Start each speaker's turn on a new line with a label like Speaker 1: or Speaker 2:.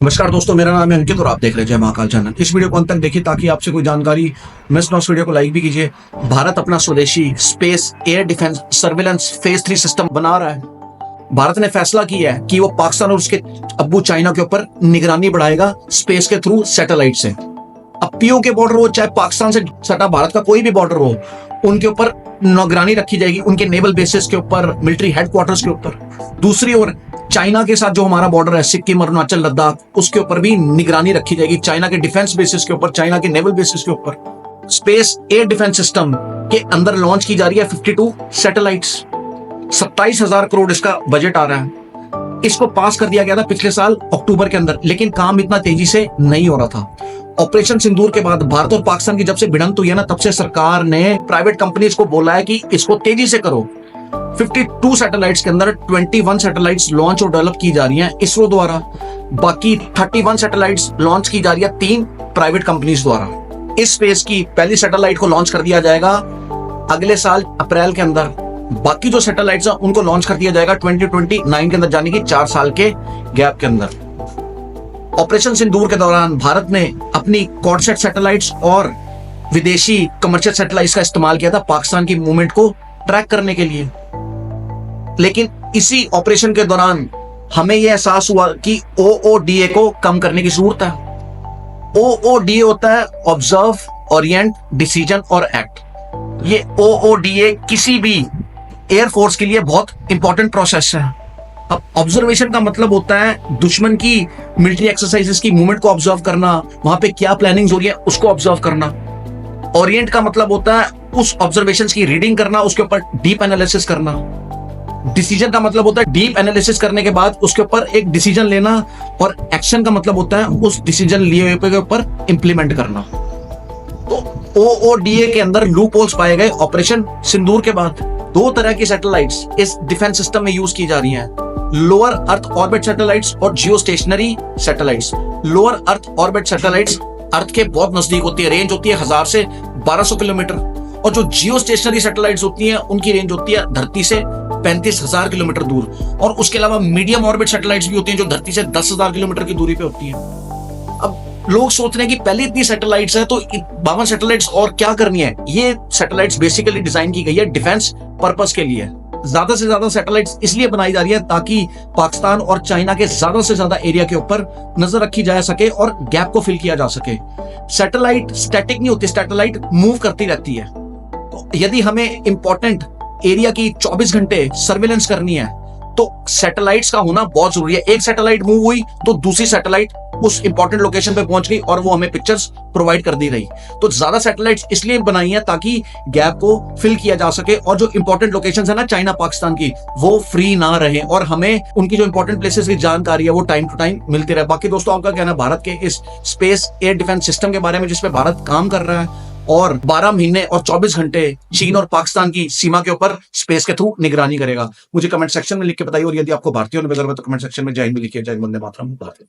Speaker 1: नमस्कार दोस्तों, मेरा नाम है अंकित और आप देख रहे हैं जय महाकाल चैनल। इस वीडियो को अंत तक देखिए ताकि आपसे कोई जानकारी मिस ना हो। इस वीडियो को लाइक भी कीजिए। भारत अपना स्वदेशी space air defence surveillance phase 3 system बना रहा है। भारत ने फैसला किया है कि वो पाकिस्तान और उसके अब्बू चाइना के ऊपर निगरानी बढ़ाएगा स्पेस के थ्रू सैटेलाइट से। अब पीओ के बॉर्डर हो चाहे पाकिस्तान से सटा भारत का कोई भी बॉर्डर हो, उनके ऊपर निगरानी रखी जाएगी, उनके नेवल बेसिस के ऊपर, मिलिट्री हेडक्वार्टर्स के ऊपर। दूसरी ओर चाइना के साथ जो हमारा बॉर्डर है, सिक्किम, अरुणाचल, लद्दाख, उसके ऊपर भी निगरानी रखी जाएगी, चाइना के डिफेंस बेसिस के ऊपर, चाइना के नेवल बेसिस के ऊपर। स्पेस एयर डिफेंस सिस्टम के अंदर लॉन्च की जा रही है 52 सैटेलाइट्स। 27,000 करोड़ इसका बजट आ रहा है। इसको पास कर दिया गया था पिछले साल अक्टूबर के अंदर, लेकिन काम इतना तेजी से नहीं हो रहा था। ऑपरेशन सिंदूर के बाद भारत और पाकिस्तान की जब से भिड़ंत हुई है ना, तब से सरकार ने प्राइवेट कंपनीज को बोला है कि इसको तेजी से करो। 52 सैटेलाइट्स के अंदर 21 सैटेलाइट्स लॉन्च और डेवलप की जा रही हैं इसरो द्वारा। बाकी 31 सैटेलाइट्स लॉन्च की जा रही है 3 प्राइवेट कंपनीज द्वारा। इस स्पेस की पहली सैटेलाइट को लॉन्च कर दिया जाएगा अगले साल अप्रैल के अंदर। बाकी जो सैटेलाइट्स हैं उनको लॉन्च कर दिया जाएगा 2029 के अंदर, जाने की 4 साल के गैप के अंदर। ऑपरेशन सिंदूर के दौरान भारत ने अपनी कॉडसेट सैटेलाइट्स और विदेशी कमर्शियल सैटेलाइट्स का इस्तेमाल किया था पाकिस्तान की मूवमेंट को ट्रैक करने के लिए। लेकिन इसी ऑपरेशन के दौरान हमें यह एहसास हुआ कि ओओडीए को कम करने की जरूरत है। ओओडीए होता है ऑब्जर्व, ओरिएंट, डिसीजन और एक्ट। ये ओओडीए किसी भी एयरफोर्स के लिए बहुत इंपॉर्टेंट प्रोसेस है। अब ऑब्जर्वेशन का मतलब होता है दुश्मन की मिलिट्री एक्सरसाइजेस की मूवमेंट को ऑब्जर्व करना, वहां पे क्या प्लानिंग हो रही है उसको ऑब्जर्व करना। ओरिएंट का मतलब होता है उस ऑब्जर्वेशंस की रीडिंग करना, उसके ऊपर डीप एनालिसिस करना। डिसीजन का मतलब होता है डीप एनालिसिस करने के बाद उसके ऊपर एक डिसीजन लेना, और एक्शन का मतलब होता है उस डिसीजन लिए हुए के ऊपर इंप्लीमेंट करना। तो ओओडीए के अंदर लूप होल्स पाए गए ऑपरेशन सिंदूर के बाद। 2 तरह की सैटेलाइट्स इस डिफेंस सिस्टम में यूज की जा रही हैं, लोअर अर्थ ऑर्बिट सैटेलाइट्स और geostationary satellites. Lower earth orbit satellites earth के बहुत नजदीक होती है, रेंज होती है 1000 से 1200 किलोमीटर। और जो जियो स्टेशनरी सैटेलाइट्स होती हैं उनकी रेंज होती है धरती से 35,000 किलोमीटर दूर। और उसके अलावा मीडियम ऑर्बिट सैटेलाइट्स भी होती हैं जो धरती से 10,000 किलोमीटर की दूरी पे होती हैं। अब लोग सोच रहे हैं कि पहले इतनी सैटेलाइट्स है तो 52 सैटेलाइट्स और क्या करनी है। ये सैटेलाइट्स बेसिकली डिजाइन की गई है डिफेंस पर्पस के लिए। ज्यादा से ज्यादा सैटेलाइट्स इसलिए बनाई जा रही है ताकि पाकिस्तान और चाइना के ज्यादा से ज्यादा एरिया के ऊपर नजर रखी जा सके और गैप को फिल किया जा सके। सैटेलाइट स्टैटिक नहीं होती, सैटेलाइट मूव करती रहती है। तो यदि हमें इंपॉर्टेंट एरिया की 24 घंटे सर्विलेंस करनी है तो सैटेलाइट्स का होना बहुत जरूरी है। एक सैटेलाइट मूव हुई तो दूसरी सैटेलाइट उस इंपॉर्टेंट लोकेशन पे पहुंच गई और वो हमें पिक्चर्स प्रोवाइड कर दी रही। तो ज्यादा सैटेलाइट्स इसलिए बनाई है ताकि गैप को फिल किया जा सके और जो इंपॉर्टेंट लोकेशंस है ना चाइना पाकिस्तान की, वो फ्री ना रहे और हमें उनकी जो इंपॉर्टेंट प्लेसेस की जानकारी है वो टाइम टू टाइम मिलती रहे। बाकी दोस्तों, आपका कहना भारत के इस स्पेस एयर डिफेंस सिस्टम के बारे में जिसपे भारत काम कर रहा है और 12 महीने और 24 घंटे चीन और पाकिस्तान की सीमा के ऊपर स्पेस के थ्रू निगरानी करेगा, मुझे कमेंट सेक्शन में लिख के बताइए। और यदि आपको भारतीयों ने बेहतर तो कमेंट सेक्शन में जय हिंद लिखिए। जय वंदे मातरम। भारत।